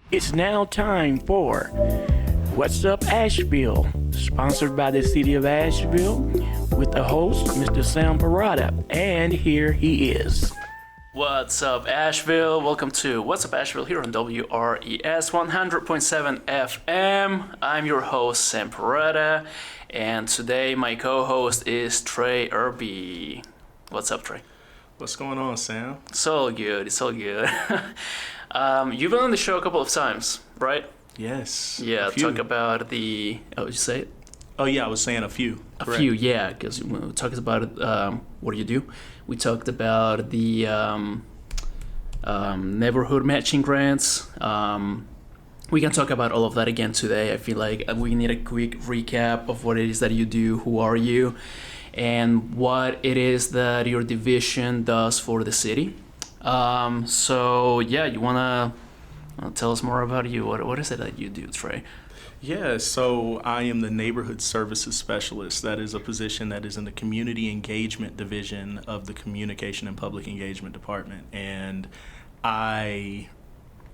It's now time for What's Up Asheville, sponsored by the city of Asheville, with the host, Mr. Sam Parada, and here he is. What's up, Asheville? Welcome to What's Up Asheville here on WRES 100.7 FM. I'm your host, Sam Parada, and today my co-host is Trey Irby. What's up, Trey? What's going on, Sam? It's all good. You've been on the show a couple of times, right? Yes. Yeah, talk about the... Oh, did you say it? Oh, yeah, I was saying a few. A few, yeah, because we talked about what do you do? We talked about the neighborhood matching grants. We can talk about all of that again today. I feel like we need a quick recap of what it is that you do, who are you, and what it is that your division does for the city. So, yeah, you want to tell us more about you? What is it that you do, Trey? Yeah, so I am the Neighborhood Services Specialist. That is a position that is in the Community Engagement Division of the Communication and Public Engagement Department. And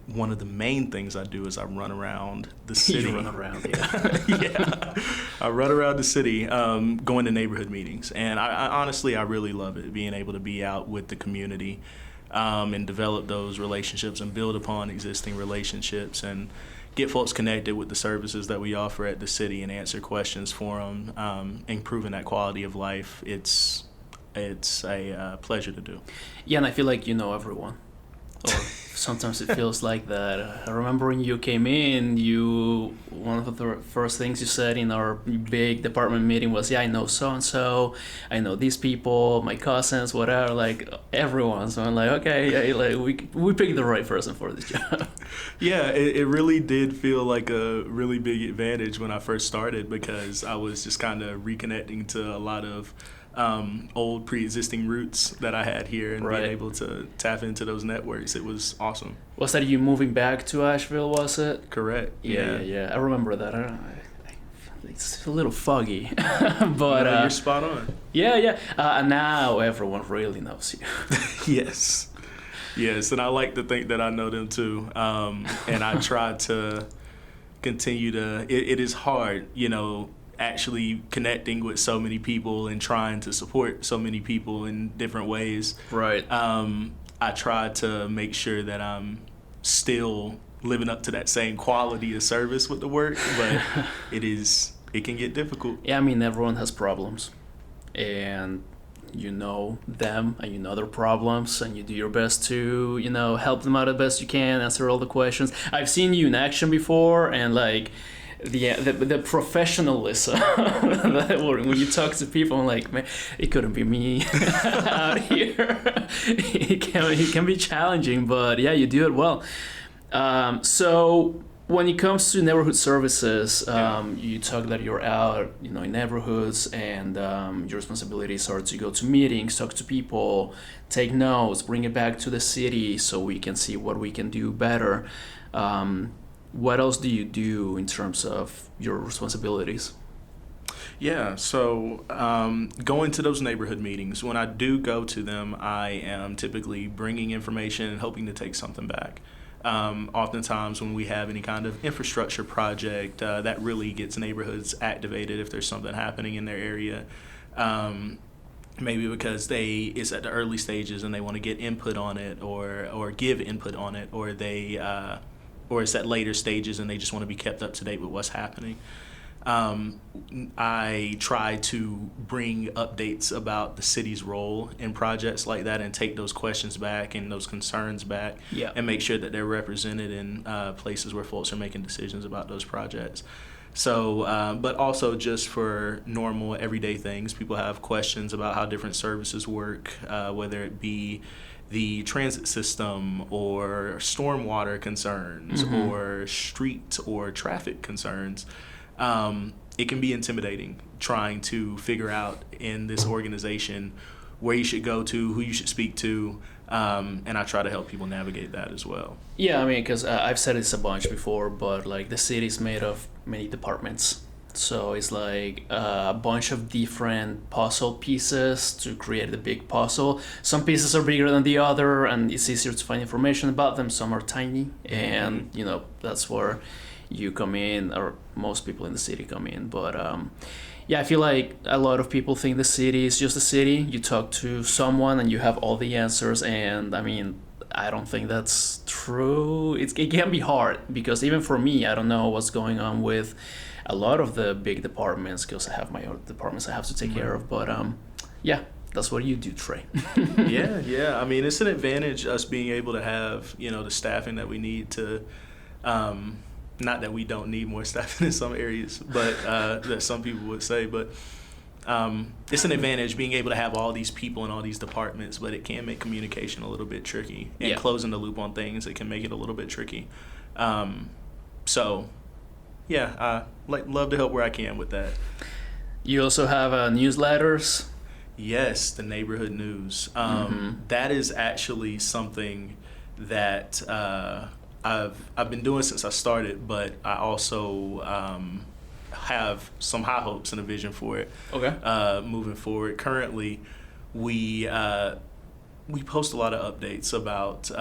one of the main things I do is I run around the city. You run around, yeah. Yeah, I run around the city going to neighborhood meetings. And I honestly, I really love it, being able to be out with the community and develop those relationships and build upon existing relationships and get folks connected with the services that we offer at the city and answer questions for them, improving that quality of life. It's a pleasure to do. Yeah, and I feel like you know everyone. Or sometimes it feels like that. I remember when you came in, one of the first things you said in our big department meeting was, yeah, I know so-and-so, I know these people, my cousins, whatever, like everyone. So I'm like, okay, yeah, like we picked the right person for this job. Yeah, it really did feel like a really big advantage when I first started, because I was just kind of reconnecting to a lot of old pre-existing roots that I had here, and being able to tap into those networks. It was awesome. Was that you moving back to Asheville, was it? Correct. Yeah. I remember that. It's a little foggy, but no, you're spot on. Yeah. And now everyone really knows you. Yes, and I like to think that I know them too. And I try to continue to. It is hard, actually connecting with so many people and trying to support so many people in different ways. Right. I try to make sure that I'm still living up to that same quality of service with the work, but it can get difficult. Yeah, I mean, everyone has problems, and you know them and you know their problems, and you do your best to, help them out the best you can, answer all the questions. I've seen you in action before, and like the professionalism when you talk to people, I'm like, man, it couldn't be me out here. It can be challenging, but yeah, you do it well. So when it comes to neighborhood services, you talk that you're out, in neighborhoods, and your responsibilities are to go to meetings, talk to people, take notes, bring it back to the city so we can see what we can do better. What else do you do in terms of your responsibilities? Yeah, so going to those neighborhood meetings, when I do go to them, I am typically bringing information and hoping to take something back. Oftentimes when we have any kind of infrastructure project that really gets neighborhoods activated, if there's something happening in their area, maybe because it's at the early stages and they want to get input on it or give input on it, or or it's at later stages and they just want to be kept up to date with what's happening. I try to bring updates about the city's role in projects like that and take those questions back and those concerns back, and make sure that they're represented in places where folks are making decisions about those projects. So, but also just for normal everyday things, people have questions about how different services work, whether it be the transit system or stormwater concerns, or street or traffic concerns. It can be intimidating trying to figure out in this organization where you should go to, who you should speak to, and I try to help people navigate that as well. Yeah, I mean, because I've said this a bunch before, but like the city's made of many departments, So it's like a bunch of different puzzle pieces to create the big puzzle. Some pieces are bigger than the other, and it's easier to find information about them. Some are tiny, and that's where you come in, or most people in the city come in. But yeah, I feel like a lot of people think the city is just a city. You talk to someone and you have all the answers, and I mean, I don't think that's true. It can be hard, because even for me, I don't know what's going on with a lot of the big departments, because I have my own departments I have to take care of. But yeah, that's what you do, Trey. Yeah. I mean, it's an advantage us being able to have the staffing that we need to. Not that we don't need more staffing in some areas, but that some people would say, but it's an advantage being able to have all these people in all these departments, but it can make communication a little bit tricky, and closing the loop on things, it can make it a little bit tricky. So yeah, I love to help where I can with that. You also have newsletters? Yes, the neighborhood news. That is actually something that I've been doing since I started, but I also have some high hopes and a vision for it. Okay. Moving forward, currently we post a lot of updates about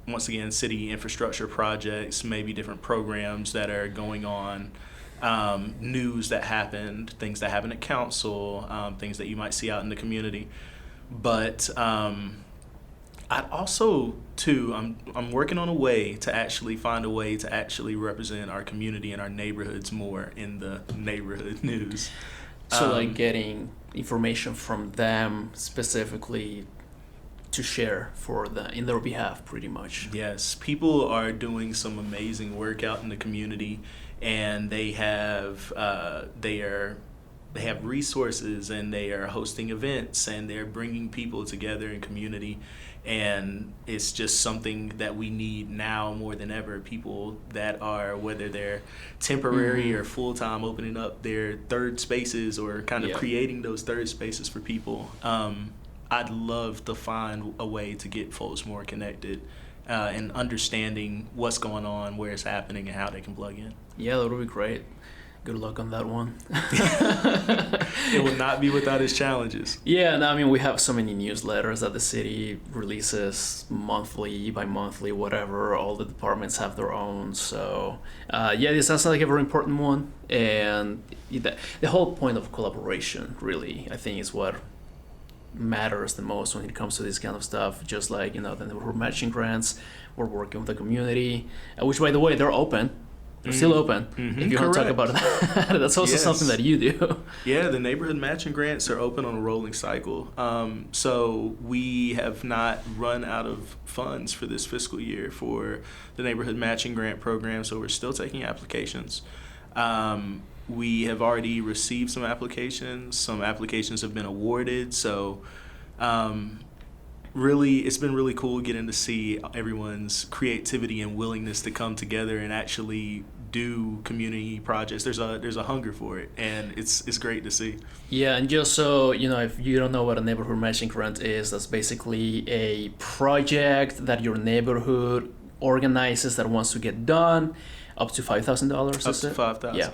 once again city infrastructure projects, maybe different programs that are going on, news that happened, things that happen at council, things that you might see out in the community. But I'd also too, I'm working on a way to actually find a way to actually represent our community and our neighborhoods more in the neighborhood news. So like getting information from them specifically to share in their behalf, pretty much. Yes, people are doing some amazing work out in the community, and they have resources, and they are hosting events, and they're bringing people together in community, and it's just something that we need now more than ever. People that are, whether they're temporary or full-time, opening up their third spaces or kind of creating those third spaces for people. I'd love to find a way to get folks more connected and understanding what's going on, where it's happening, and how they can plug in. Yeah, that would be great. Good luck on that one. It will not be without its challenges. Yeah, no, I mean, we have so many newsletters that the city releases monthly, bi-monthly, whatever. All the departments have their own. So, yeah, this sounds like a very important one. And the whole point of collaboration, really, I think, is what matters the most when it comes to this kind of stuff. Just like, the neighborhood matching grants, we're working with the community, which, by the way, they're open. They're still open. If you want to talk about that, that's also something that you do. Yeah, the neighborhood matching grants are open on a rolling cycle. So we have not run out of funds for this fiscal year for the neighborhood matching grant program, so we're still taking applications. We have already received some applications. Some applications have been awarded. So really, it's been really cool getting to see everyone's creativity and willingness to come together and actually do community projects. There's a hunger for it, and it's great to see. Yeah, and just so if you don't know what a neighborhood matching grant is, that's basically a project that your neighborhood organizes that wants to get done, up to $5,000. Up to $5,000. Yeah.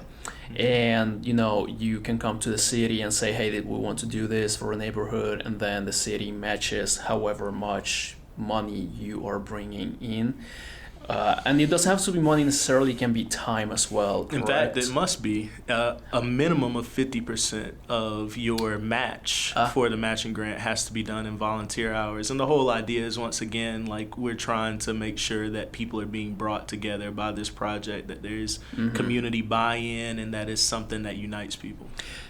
And you can come to the city and say, hey, we want to do this for a neighborhood, and then the city matches however much money you are bringing in. And it doesn't have to be money necessarily, it can be time as well. In fact, it must be a minimum of 50% of your match for the matching grant has to be done in volunteer hours. And the whole idea is, once again, like, we're trying to make sure that people are being brought together by this project, that there's community buy-in, and that is something that unites people.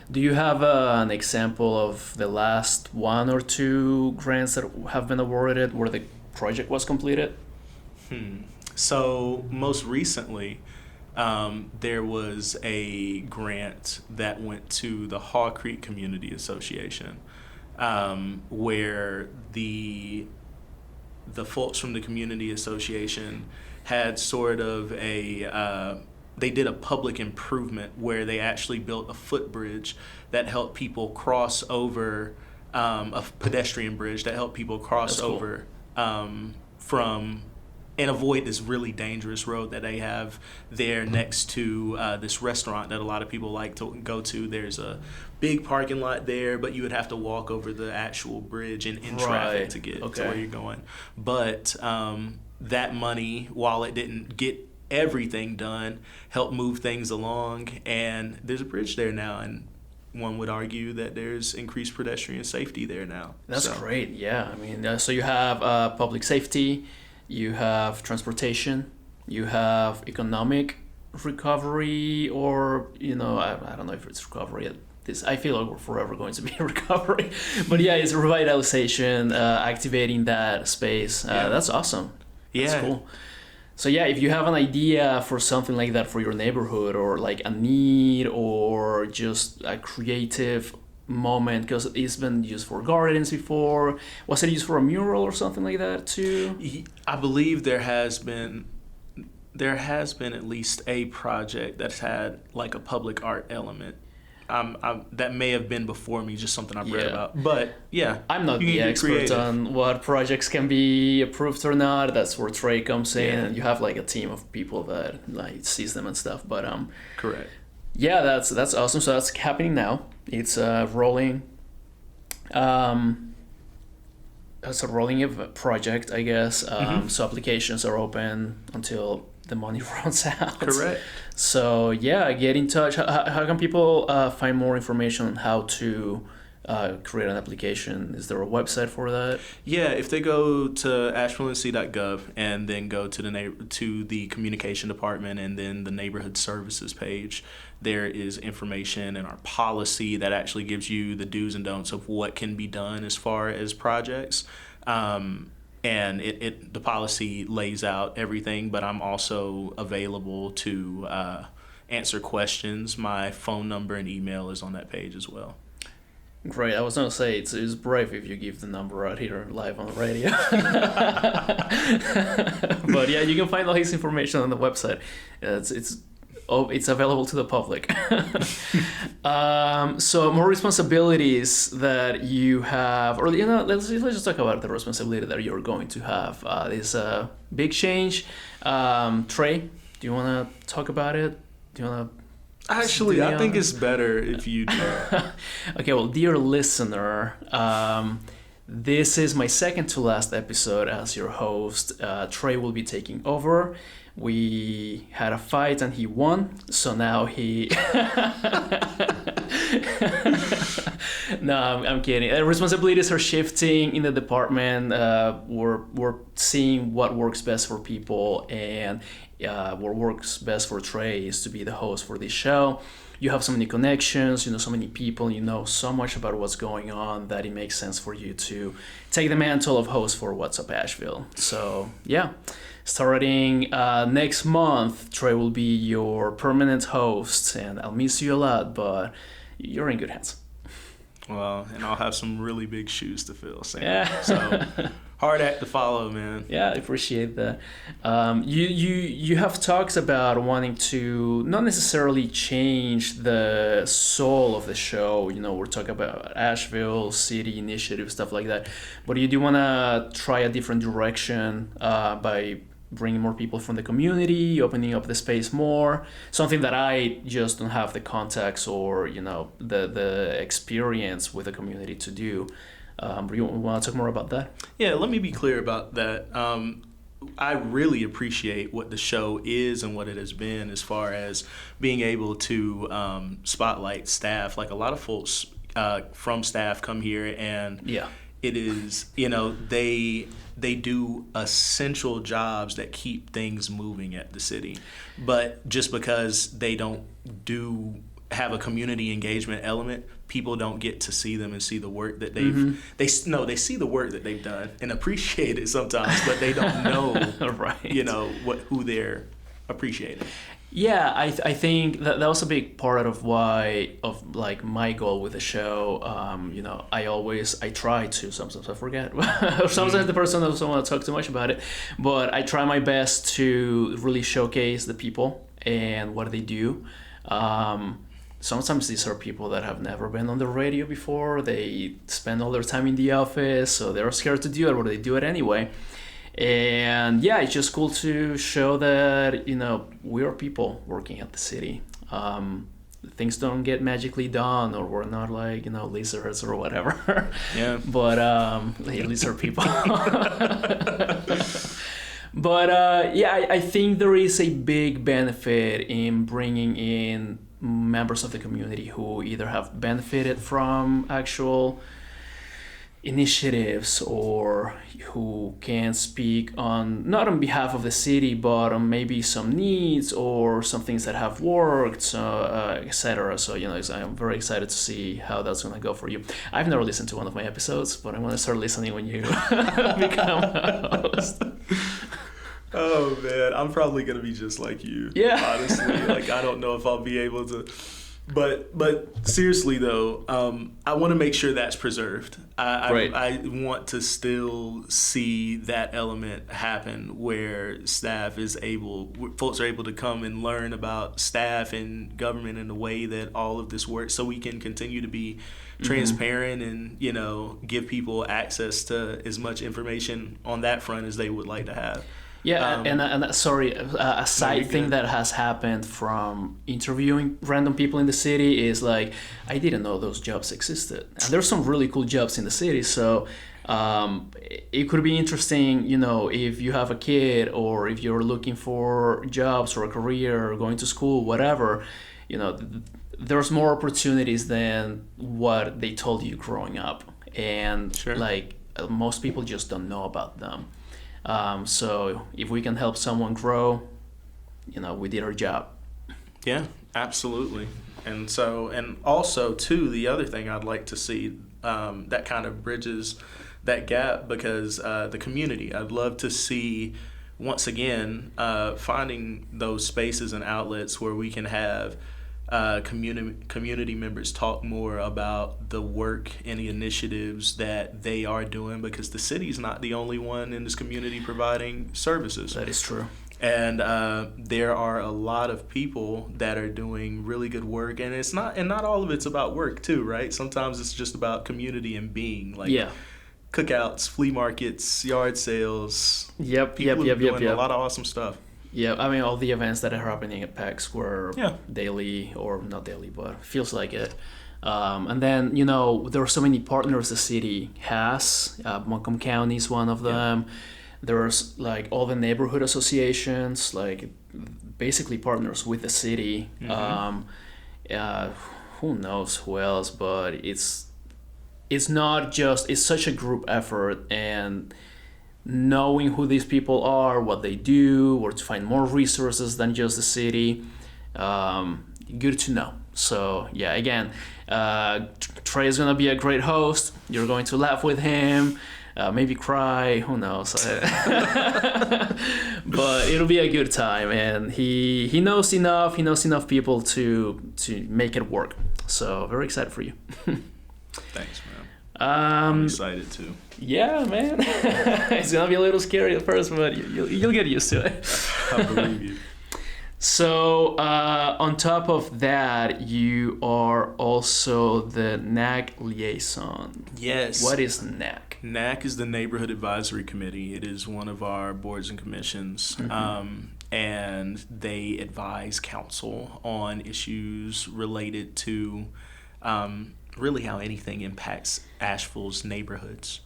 Do you have an example of the last one or two grants that have been awarded where the project was completed? So most recently, there was a grant that went to the Haw Creek Community Association, where the folks from the community association had sort of they did a public improvement where they actually built a footbridge that helped people cross over, a pedestrian bridge that helped people cross over from and avoid this really dangerous road that they have there next to this restaurant that a lot of people like to go to. There's a big parking lot there, but you would have to walk over the actual bridge and in traffic to get to where you're going. But that money, while it didn't get everything done, helped move things along, and there's a bridge there now, and one would argue that there's increased pedestrian safety there now. That's great. Yeah, I mean, so you have public safety, you have transportation, you have economic recovery, or I don't know if it's recovery. I feel like we're forever going to be in recovery, but yeah, it's revitalization, activating that space. That's awesome. That's cool. So yeah, if you have an idea for something like that for your neighborhood, or like a need, or just a creative moment, because it's been used for gardens before. Was it used for a mural or something like that too? I believe there has been at least a project that's had like a public art element. That may have been before me, just something I've read about. But yeah, I'm not the expert on what projects can be approved or not. That's where Trey comes in, and you have like a team of people that like sees them and stuff. But correct. Yeah, that's awesome. So that's happening now. It's rolling. It's a rolling project, I guess. So applications are open until the money runs out. Correct. So yeah, get in touch. How can people find more information on how to create an application? Is there a website for that? Yeah, if they go to ashevillec.gov and then go to the communication department and then the neighborhood services page, there is information in our policy that actually gives you the do's and don'ts of what can be done as far as projects. And the policy lays out everything, but I'm also available to answer questions. My phone number and email is on that page as well. Great. I was going to say, it's brave if you give the number out here live on the radio. But yeah, you can find all his information on the website. It's available to the public. So more responsibilities that you have, or let's just talk about the responsibility that you're going to have. This big change. Trey, do you want to talk about it? Do you want to? Actually, I think it's better if you do. Okay, well, dear listener, this is my second to last episode as your host. Trey will be taking over. We had a fight and he won, so now he... No, I'm kidding. Responsibilities are shifting in the department. We're seeing what works best for people, and what works best for Trey is to be the host for this show. You have so many connections, you know so many people, you know so much about what's going on that it makes sense for you to take the mantle of host for What's Up Asheville. So yeah, starting next month, Trey will be your permanent host, and I'll miss you a lot, but you're in good hands. Well, and I'll have some really big shoes to fill, Sam. Yeah. So hard act to follow, man. Yeah, I appreciate that. You have talks about wanting to not necessarily change the soul of the show. You know, we're talking about Asheville, city initiative, stuff like that. But you do want to try a different direction by bringing more people from the community, opening up the space more, something that I just don't have the contacts or, you know, the experience with the community to do. You want to talk more about that? Yeah, let me be clear about that. I really appreciate what the show is and what it has been as far as being able to spotlight staff. Like a lot of folks from staff come here and it is, you know, they do essential jobs that keep things moving at the city. But just because they don't have a community engagement element, people don't get to see them and see the work that they see the work that they've done and appreciate it sometimes, but they don't know right. You know who they're appreciating. Yeah, I think that was a big part of my goal with the show. You know, I try to, sometimes I forget. Sometimes the person doesn't want to talk too much about it, but I try my best to really showcase the people and what they do. Sometimes these are people that have never been on the radio before. They spend all their time in the office, so they're scared to do it, or they do it anyway. And yeah, it's just cool to show that, you know, we are people working at the city. Things don't get magically done, or we're not like, you know, lizards or whatever. Yeah. But lizard people. But yeah, I think there is a big benefit in bringing in members of the community who either have benefited from actual initiatives or who can speak on, not on behalf of the city, but on maybe some needs or some things that have worked, etc. So, you know, I'm very excited to see how that's going to go for you. I've never listened to one of my episodes, but I'm going to start listening when you become a host. Oh man, I'm probably gonna be just like you. Yeah. Honestly, like I don't know if I'll be able to. But seriously though, I want to make sure that's preserved. I want to still see that element happen where folks are able to come and learn about staff and government in the way that all of this works, so we can continue to be transparent and, you know, give people access to as much information on that front as they would like to have. Yeah, and sorry, a side thing that has happened from interviewing random people in the city is like, I didn't know those jobs existed. And there's some really cool jobs in the city, so it could be interesting, you know, if you have a kid or if you're looking for jobs or a career or going to school, whatever, you know, there's more opportunities than what they told you growing up. And like most people just don't know about them. So if we can help someone grow, you know, we did our job. Yeah, absolutely. And so, and also too, the other thing I'd like to see, that kind of bridges that gap, because the community, I'd love to see, once again, finding those spaces and outlets where we can have community members talk more about the work and the initiatives that they are doing, because the city's not the only one in this community providing services. That is true. And there are a lot of people that are doing really good work, and not all of it's about work too, right? Sometimes it's just about community and being, like cookouts, flea markets, yard sales. People are doing a lot of awesome stuff. Yeah, I mean, all the events that are happening at Pack Square daily, or not daily, but feels like it. And then, you know, there are so many partners the city has. Montgomery County is one of them. There's like all the neighborhood associations, like basically partners with the city. Who knows who else, but it's not just, it's such a group effort, and knowing who these people are, what they do, or to find more resources than just the city, good to know. So yeah, again, Trey is gonna be a great host. You're going to laugh with him, maybe cry, who knows. But it'll be a good time, and he knows enough people to make it work. So very excited for you. Thanks, man. I'm excited too. Yeah, man. It's gonna be a little scary at first, but you'll get used to it. I believe you. So on top of that, you are also the NAC liaison. Yes. What is NAC? NAC is the Neighborhood Advisory Committee. It is one of our boards and commissions. And they advise council on issues related to really how anything impacts Asheville's neighborhoods.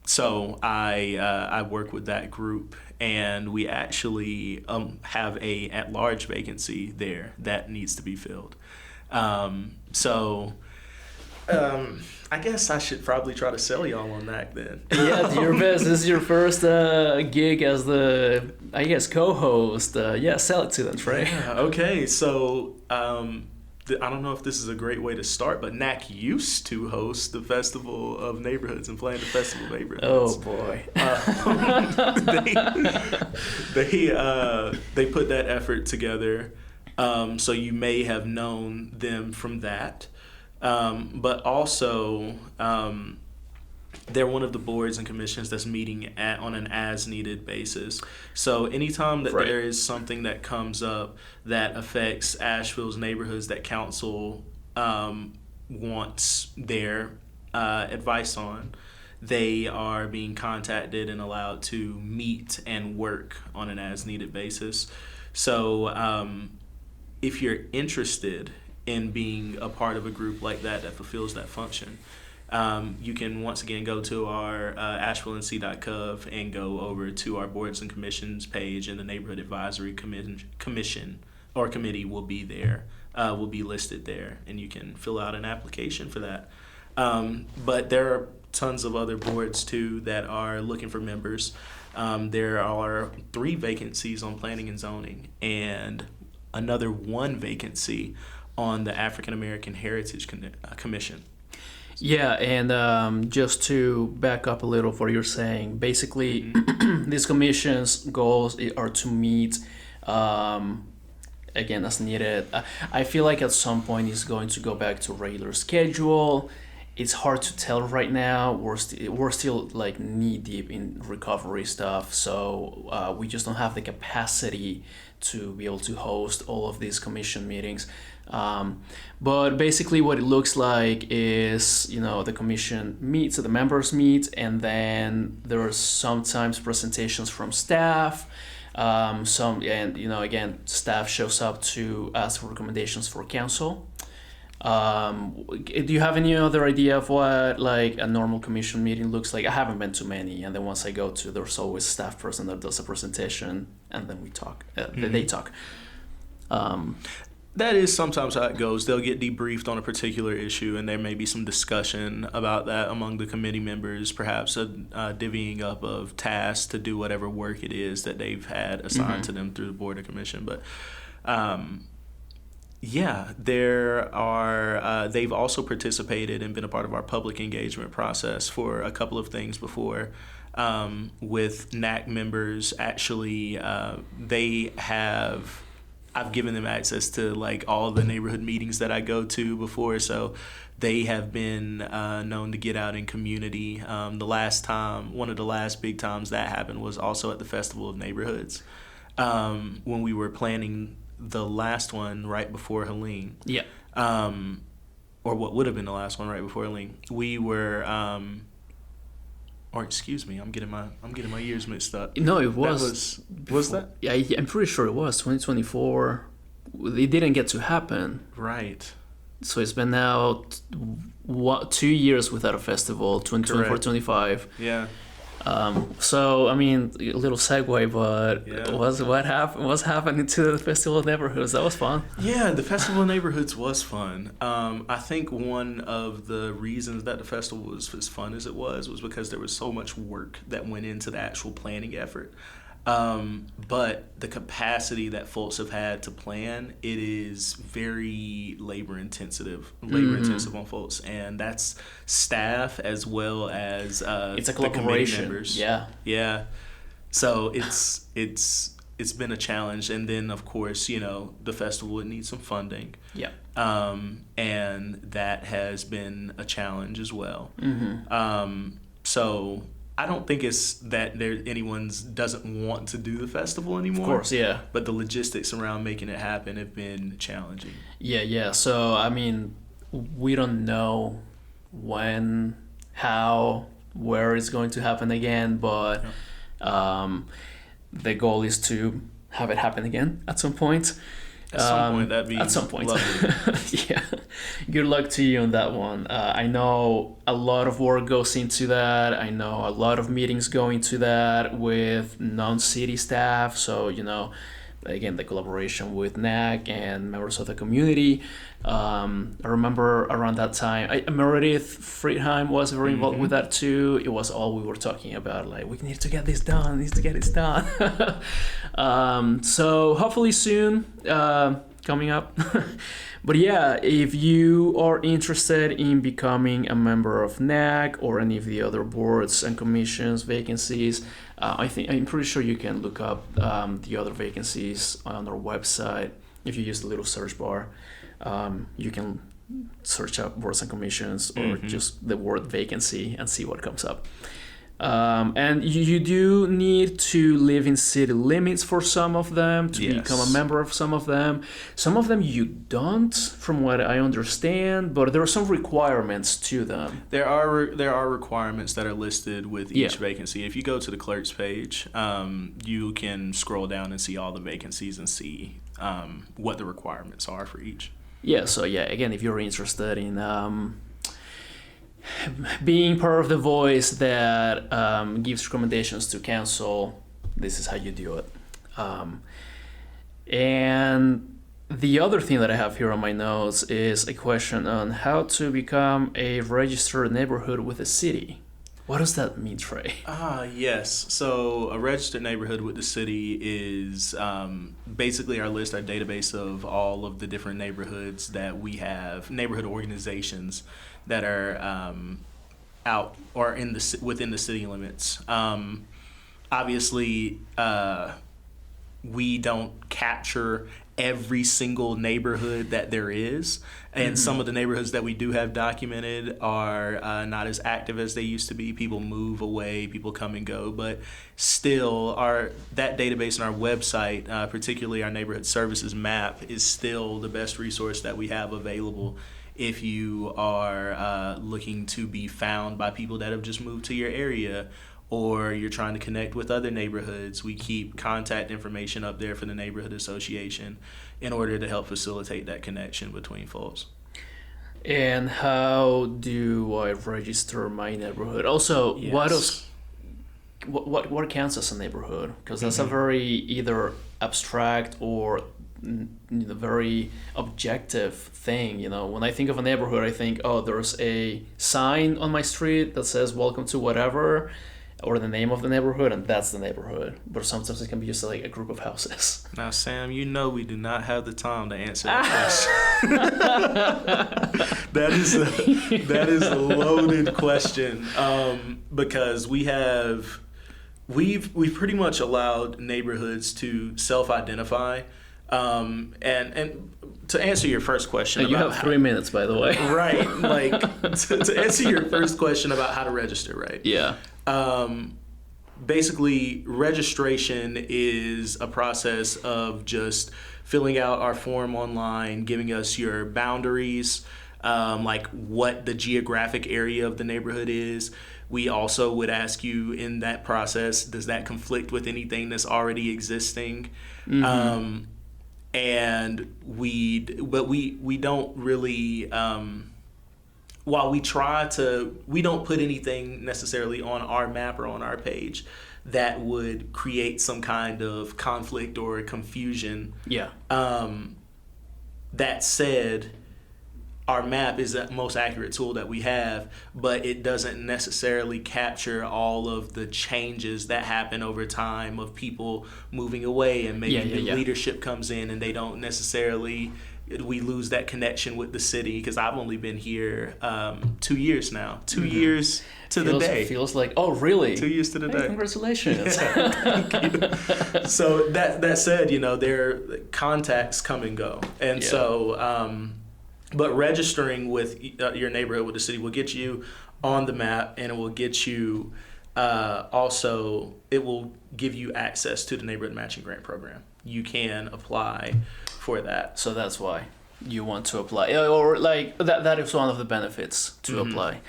So I work with that group, and we actually have a at-large vacancy there that needs to be filled. I guess I should probably try to sell y'all on that then. Yeah, do your best. This is your first gig as the, I guess, co-host. Sell it to them, Trey. Yeah, okay, so I don't know if this is a great way to start, but NAC used to host the Festival of Neighborhoods and plan the Festival of Neighborhoods. Oh boy! They put that effort together, so you may have known them from that, but also they're one of the boards and commissions that's meeting on an as-needed basis. So anytime that there is something that comes up that affects Asheville's neighborhoods that council wants their advice on, they are being contacted and allowed to meet and work on an as-needed basis. So if you're interested in being a part of a group like that fulfills that function, you can once again go to our ashevillec.gov and go over to our boards and commissions page, and the neighborhood advisory commission or committee will be there, will be listed there, and you can fill out an application for that. But there are tons of other boards too that are looking for members. There are 3 vacancies on planning and zoning and another 1 vacancy on the African American Heritage Commission. Yeah, and just to back up a little for what you're saying, basically these commission's goals are to meet again as needed. I feel like at some point it's going to go back to regular schedule. It's hard to tell right now. We're still like knee deep in recovery stuff, so we just don't have the capacity to be able to host all of these commission meetings. But basically what it looks like is, the commission meets, so the members meet, and then there are sometimes presentations from staff. Again, staff shows up to ask for recommendations for council. Do you have any other idea of what like a normal commission meeting looks like? I haven't been to many, and then once I go to, there's always a staff person that does a presentation, and then we talk. They talk. That is sometimes how it goes. They'll get debriefed on a particular issue, and there may be some discussion about that among the committee members, perhaps a divvying up of tasks to do whatever work it is that they've had assigned to them through the board or commission. But there are. They've also participated and been a part of our public engagement process for a couple of things before. With NAC members, actually, I've given them access to like all the neighborhood meetings that I go to before, so they have been known to get out in community. One of the last big times that happened was also at the Festival of Neighborhoods, when we were planning the last one right before Helene. Yeah. Or what would have been the last one right before Helene. We were. Or excuse me, I'm getting my years mixed up. No, it was. Was that? Yeah, I'm pretty sure it was 2024. It didn't get to happen. Right. So it's been now 2 years without a festival, 2024, 25. Yeah. So I mean, a little segue, but what's happening to the Festival of Neighborhoods? That was fun. Yeah, the Festival of Neighborhoods was fun. I think one of the reasons that the festival was as fun as it was because there was so much work that went into the actual planning effort. But the capacity that folks have had to plan, it is very labor intensive on folks, and that's staff as well as it's a collaboration. Members. Yeah. So it's been a challenge, and then of course the festival would need some funding. Yeah. And that has been a challenge as well. So I don't think it's that anyone doesn't want to do the festival anymore. Of course, yeah. But the logistics around making it happen have been challenging. Yeah. So, I mean, we don't know when, how, where it's going to happen again, but the goal is to have it happen again at some point. At some point, that'd be at some point. Lovely. Yeah. Good luck to you on that one. I know a lot of work goes into that. I know a lot of meetings go into that with non-city staff. So, again, the collaboration with NAC and members of the community. I remember around that time, Meredith Friedheim was very involved with that too. It was all we were talking about, like, we need to get this done, so hopefully soon, coming up. But yeah, if you are interested in becoming a member of NAC or any of the other boards and commissions vacancies, I'm pretty sure you can look up the other vacancies on our website. If you use the little search bar, you can search up boards and commissions or just the word vacancy and see what comes up. And you do need to live in city limits for some of them to become a member of some of them. Some of them you don't, from what I understand, but there are some requirements to them. There are requirements that are listed with each vacancy. If you go to the clerk's page, you can scroll down and see all the vacancies and see what the requirements are for each. Yeah, so again, if you're interested in being part of the voice that gives recommendations to council, this is how you do it. And the other thing that I have here on my notes is a question on how to become a registered neighborhood with the city. What does that mean, Trey? Yes. So a registered neighborhood with the city is basically our database of all of the different neighborhoods that we have, neighborhood organizations that are out or within the city limits. Obviously, we don't capture every single neighborhood that there is, and some of the neighborhoods that we do have documented are not as active as they used to be. People move away, people come and go, but still that database on our website, particularly our neighborhood services map, is still the best resource that we have available if you are looking to be found by people that have just moved to your area, or you're trying to connect with other neighborhoods. We keep contact information up there for the neighborhood association in order to help facilitate that connection between folks. And how do I register my neighborhood? Also, what counts as a neighborhood? Because that's a very either abstract or very objective thing. When I think of a neighborhood, I think, there's a sign on my street that says welcome to whatever, or the name of the neighborhood, and that's the neighborhood. But sometimes it can be just like a group of houses. Now, Sam, we do not have the time to answer that question. That is a loaded question, because we've pretty much allowed neighborhoods to self-identify. And to answer your first question, you have 3 minutes, by the way. Right, like to answer your first question about how to register, right? Yeah. Basically, registration is a process of just filling out our form online, giving us your boundaries, like what the geographic area of the neighborhood is. We also would ask you in that process, does that conflict with anything that's already existing? And we don't really, while we don't put anything necessarily on our map or on our page that would create some kind of conflict or confusion. Yeah. That said, our map is the most accurate tool that we have, but it doesn't necessarily capture all of the changes that happen over time of people moving away, and maybe new leadership comes in and they don't necessarily, we lose that connection with the city, because I've only been here 2 years now. 2 years to the day. Feels like, oh, really? 2 years to the day. Congratulations. Thank you. So that said, their contacts come and go. And so, but registering with your neighborhood with the city will get you on the map, and it will get you also, it will give you access to the neighborhood matching grant program. You can apply for that. So that's why you want to apply, or like that is one of the benefits to apply.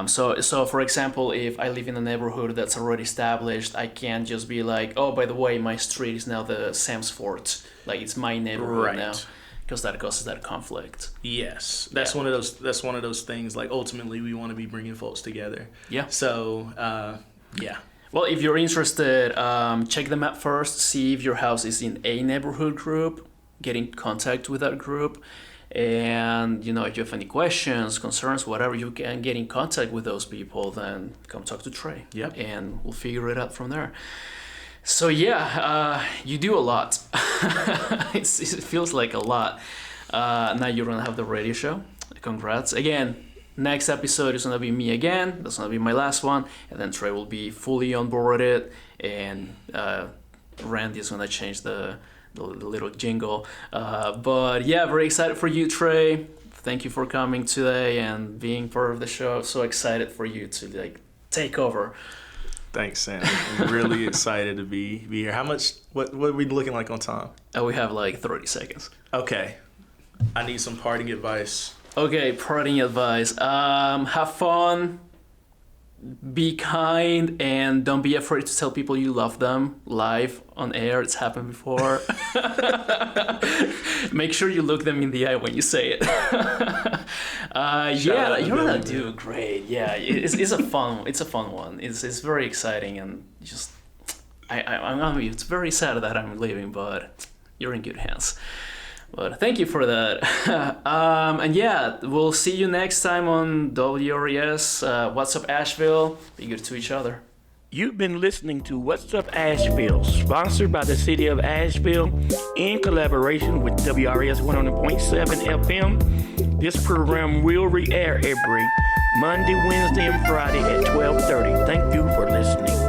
So for example, if I live in a neighborhood that's already established, I can't just be like, oh, by the way, my street is now the Sam's Fort, like it's my neighborhood now. Because that causes that conflict. Yes, that's one of those. That's one of those things. Like ultimately, we want to be bringing folks together. Yeah. So, Well, if you're interested, check the map first. See if your house is in a neighborhood group. Get in contact with that group, and if you have any questions, concerns, whatever, you can get in contact with those people. Then come talk to Trey. Yep. And we'll figure it out from there. So you do a lot. It feels like a lot. Now you're gonna have the radio show. Congrats again. Next episode is gonna be me again. That's gonna be my last one, and then Trey will be fully on board it, and Randy is gonna change the little jingle. But yeah, very excited for you, Trey. Thank you for coming today and being part of the show. So excited for you to take over. Thanks, Sam. I'm really excited to be here. What are we looking like on time? We have like 30 seconds. Okay. I need some parting advice. Okay, parting advice. Have fun, be kind, and don't be afraid to tell people you love them live on air. It's happened before. Make sure you look them in the eye when you say it. Yeah, you're gonna do great. Yeah, it's a fun one. It's very exciting, and just it's very sad that I'm leaving, but you're in good hands. But thank you for that. And yeah, we'll see you next time on WRES. What's Up Asheville? Be good to each other. You've been listening to What's Up Asheville, sponsored by the City of Asheville in collaboration with WRES 100.7 FM. This program will re-air every Monday, Wednesday, and Friday at 12:30. Thank you for listening.